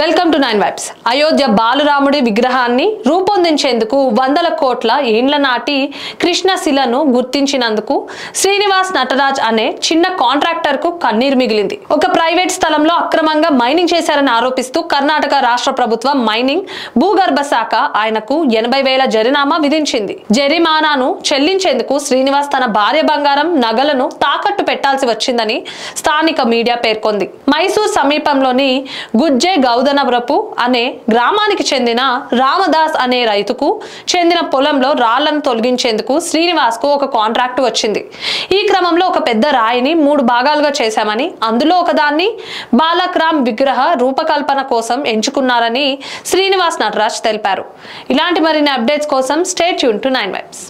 Welcome to 9 Vibes. Ayodhya బాలరాముడి విగ్రహాన్ని రూపొందించేందుకు వందల కోట్ల ఏండ్ల నాటి కృష్ణశిలను గుర్తించినందుకు శ్రీనివాస్ నటరాజ్ అనే చిన్న కాంట్రాక్టర్ కు కన్నీరు మిగిలింది. ఒక ప్రైవేట్ స్థలంలో అక్రమంగా మైనింగ్ చేశారని ఆరోపిస్తూ కర్ణాటక రాష్ట్ర ప్రభుత్వం మైనింగ్ భూగర్భ శాఖ ఆయనకు 80,000 జరిమానా విధించింది. జరిమానాను చెల్లించేందుకు శ్రీనివాస్ తన భార్య బంగారం నగలను తాకట్టు పెట్టాల్సి వచ్చిందని స్థానిక మీడియా పేర్కొంది. మైసూర్ సమీపంలోని గుజ్జే గౌదనబ్రపు అనే గ్రామానికి చెందిన రామదాస్ అనే రైతుకు చెందిన పొలంలో రాళ్లను తొలగించేందుకు శ్రీనివాస్ కు ఒక కాంట్రాక్ట్ వచ్చింది. ఈ క్రమంలో ఒక పెద్ద రాయిని 3 భాగాలుగా చేశామని, అందులో ఒకదాన్ని బాలక్రామ్ విగ్రహ రూపకల్పన కోసం ఎంచుకున్నారని శ్రీనివాస్ నటరాజ్ తెలిపారు. ఇలాంటి మరిన్ని అప్డేట్స్ కోసం స్టే ట్యూన్ టు 9 వైబ్స్.